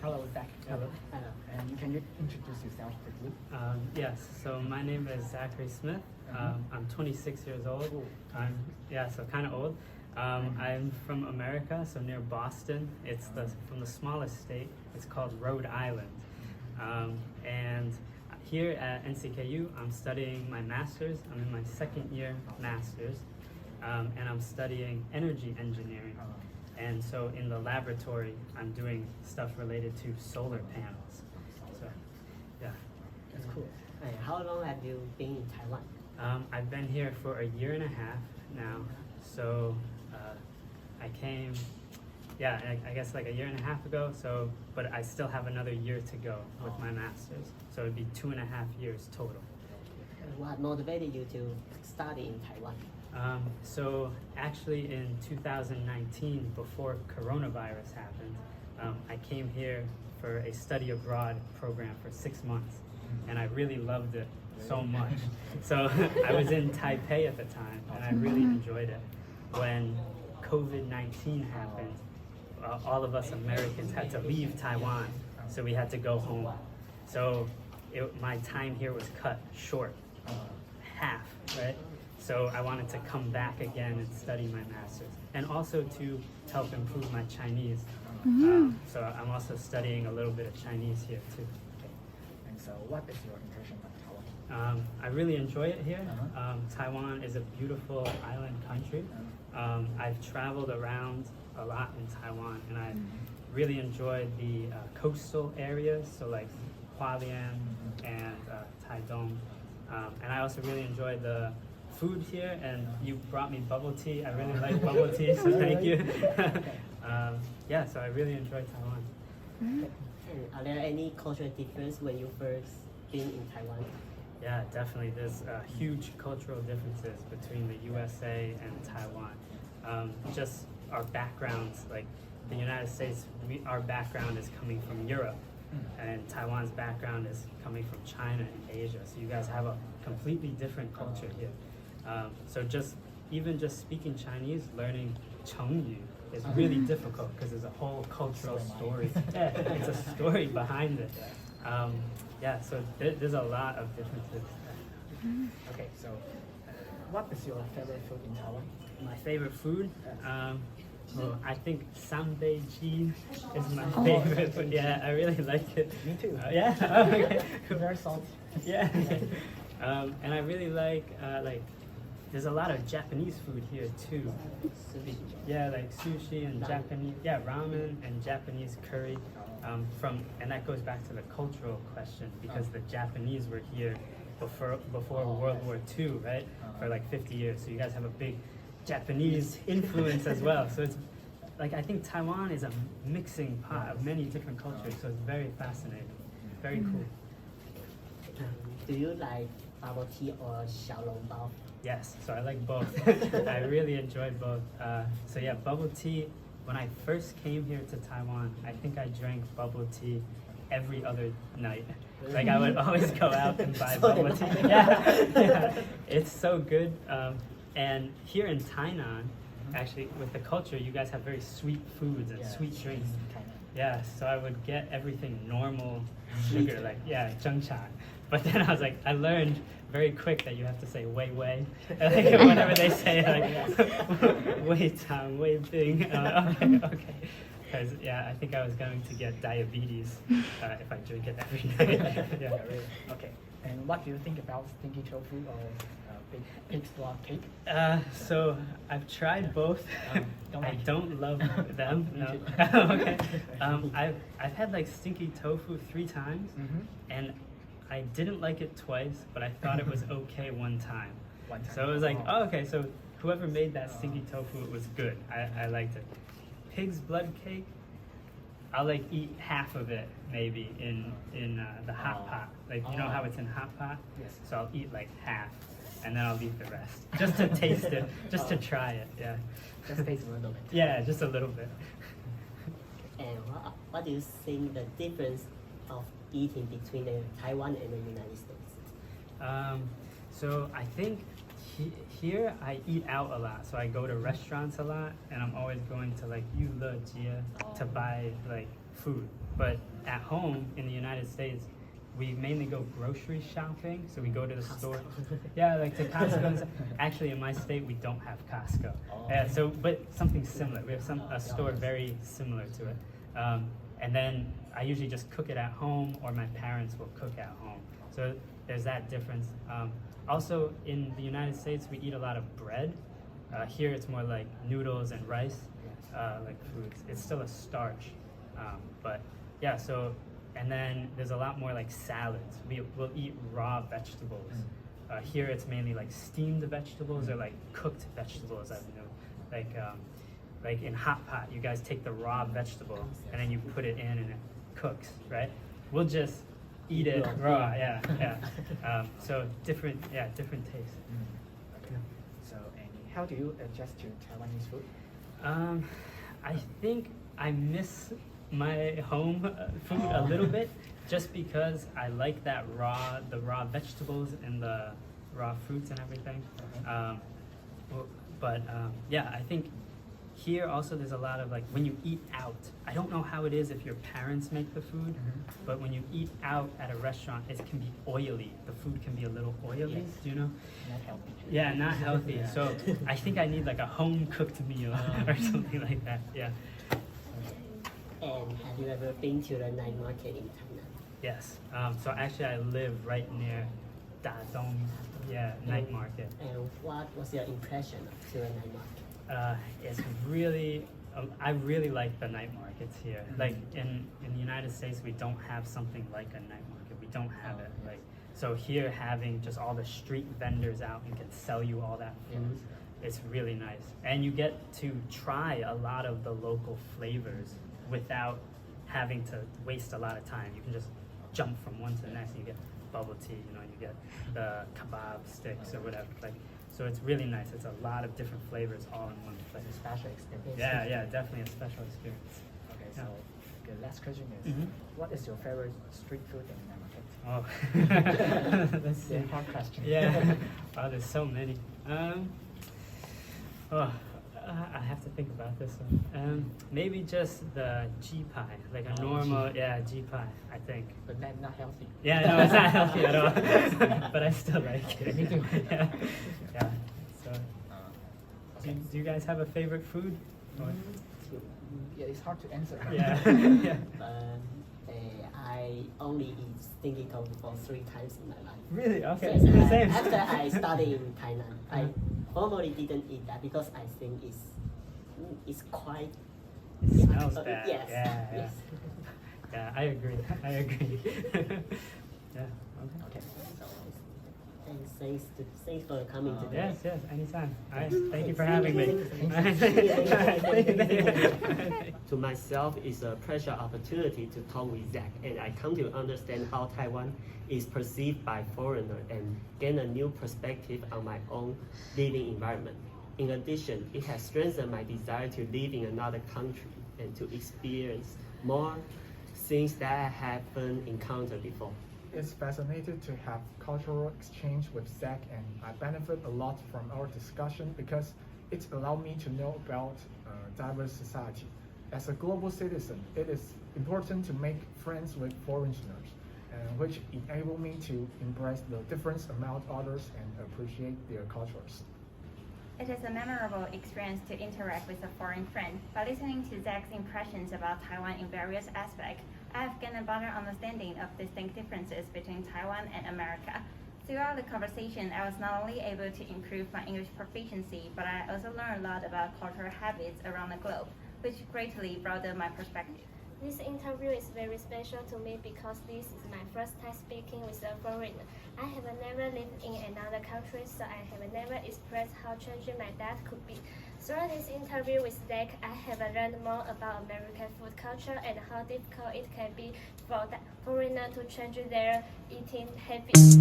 Hello, Zach. Hello. And can you introduce yourself quickly? Yes, so my name is Zachary Smith. I'm 26 years old. So kind of old. I'm from America, so near Boston. It's from the smallest state. It's called Rhode Island. And here at NCKU, I'm studying my master's. I'm in my second year master's, and I'm studying energy engineering. And so in the laboratory, I'm doing stuff related to solar panels. So, yeah. That's cool. How long have you been in Taiwan? I've been here for a year and a half now. So I came, I guess like a year and a half ago. So, but I still have another year to go with my master's. So it'd be 2.5 years total. What motivated you to study in Taiwan? So actually in 2019, before coronavirus happened, I came here for a study abroad program for 6 months, and I really loved it so much. So I was in Taipei at the time, and I really enjoyed it. When COVID-19 happened, all of us Americans had to leave Taiwan, so we had to go home. So my time here was cut short, half, right? So I wanted to come back again and study my master's, and also to help improve my Chinese. So I'm also studying a little bit of Chinese here too. And so what is your impression of Taiwan? I really enjoy it here. Taiwan is a beautiful island country. I've traveled around a lot in Taiwan, and I really enjoyed the coastal areas, so like Hualien and Taitung. And I also really enjoyed the food here, and you brought me bubble tea. I really like bubble tea, so thank you. So I really enjoyed Taiwan. And are there any cultural difference when you first been in Taiwan? Yeah, definitely. There's huge cultural differences between the USA and Taiwan. Just our backgrounds, like the United States, our background is coming from Europe, and Taiwan's background is coming from China and Asia. So you guys have a completely different culture here. So even just speaking Chinese, learning Chengyu is really difficult because there's a whole cultural story. It's a story behind it. So there's a lot of differences. Okay, so what is your favorite food in Taiwan? My favorite food? I think sambeiji is my favorite food. Yeah, I really like it. Me too. Okay. Very salty. Yeah. And I really like there's a lot of Japanese food here too. Yeah, like sushi and Japanese, ramen and Japanese curry. And that goes back to the cultural question, because the Japanese were here before World War II, right? For like 50 years. So you guys have a big Japanese influence as well. So it's like, I think Taiwan is a mixing pot of many different cultures. So it's very fascinating, very cool. Do you like bubble tea or xiaolongbao? Yes, so I like both. I really enjoyed both. Bubble tea, when I first came here to Taiwan, I think I drank bubble tea every other night. Like I would always go out and buy bubble tea. It's so good. And here in Tainan, actually with the culture, you guys have very sweet foods and sweet drinks. Yeah, so I would get everything normal sugar, like zhengcha. But then I was like, I learned very quick that you have to say wei wei. Like whenever they say like wei tang, wei bing. Okay. Because I think I was going to get diabetes if I drink it every night. Really. Okay. And what do you think about stinky tofu or pig's blood cake? So I've tried both. I don't love them. No. Okay. I've had like stinky tofu 3 times, and I didn't like it twice, but I thought it was okay one time. So it was like, so whoever made that stinky tofu, it was good. I liked it. Pig's blood cake, I'll like eat half of it maybe in the hot pot. Like you know how it's in hot pot? Yes. So I'll eat like half, and then I'll leave the rest just to taste it, just to try it. Yeah. Just taste a little bit. Yeah, just a little bit. And what do you think the difference of eating between Taiwan and the United States? So I think here I eat out a lot. So I go to restaurants a lot, and I'm always going to like Yulejie to buy like food. But at home in the United States, we mainly go grocery shopping. So we go to the store. Yeah, like to Costco. And stuff. Actually, in my state, we don't have Costco. Yeah, so but something similar. We have a store very similar to it. And then I usually just cook it at home, or my parents will cook at home. So there's that difference. Also, in the United States, we eat a lot of bread. Here, it's more like noodles and rice, like foods. It's still a starch, but yeah. So, and then there's a lot more like salads. We'll eat raw vegetables. Here, it's mainly like steamed vegetables or like cooked vegetables. I've known, like in hot pot, you guys take the raw vegetable and then you put it in and it cooks, right? We'll just eat it raw, yeah. So different tastes. Okay. So, and how do you adjust to Taiwanese food? I think I miss my home food a little bit, just because I like the raw vegetables and the raw fruits and everything. Yeah, I think here also there's a lot of like when you eat out. I don't know how it is if your parents make the food, but when you eat out at a restaurant, it can be oily. The food can be a little oily. Yes. Do you know? Not healthy. Yeah, not healthy. So I think I need like a home cooked meal or something like that. Yeah. And have you ever been to the night market in Tainan? Yes. So actually, I live right near Dadong, night market. And what was your impression of the night market? It's really, I really like the night markets here. Like in the United States, we don't have something like a night market. We don't have it. Like so here, having just all the street vendors out and can sell you all that food, it's really nice. And you get to try a lot of the local flavors without having to waste a lot of time. You can just jump from one to the next. And you get bubble tea, you get the kebab sticks or whatever. Like, so it's really nice. It's a lot of different flavors all in one place. It's a special experience. Yeah, definitely a special experience. Okay, so the last question is, what is your favorite street food in the market? Oh, let's see. Yeah, hard question. Yeah, wow, there's so many. I have to think about this one. Maybe just the G pie, like a normal, G pie, I think. But that's not healthy. Yeah, no, it's not healthy at all. But I still like it. Me too. Yeah. So, do you guys have a favorite food? Yeah, it's hard to answer. Yeah. I only eat stinky tofu for 3 times in my life. Really? Okay. Yes, Same. after I studied in Thailand, I formally didn't eat that because I think it's quite. It smells bad. Yes. Yeah. Yeah, I agree. Yeah. Okay. And thanks for coming today. Yes, anytime. All right, thank you for having me. To myself, it's a pleasure opportunity to talk with Zach, and I come to understand how Taiwan is perceived by foreigners and gain a new perspective on my own living environment. In addition, it has strengthened my desire to live in another country and to experience more things that I haven't encountered before. It's fascinating to have cultural exchange with Zach, and I benefit a lot from our discussion because it allowed me to know about diverse society. As a global citizen, it is important to make friends with foreigners, which enable me to embrace the difference among others and appreciate their cultures. It is a memorable experience to interact with a foreign friend. By listening to Zach's impressions about Taiwan in various aspects, I have gained a better understanding of distinct differences between Taiwan and America. Throughout the conversation, I was not only able to improve my English proficiency, but I also learned a lot about cultural habits around the globe, which greatly broadened my perspective. This interview is very special to me because this is my first time speaking with a foreigner. I have never lived in another country, so I have never expressed how changing my diet could be. Through this interview with Zach, I have learned more about American food culture and how difficult it can be for foreigners to change their eating habits.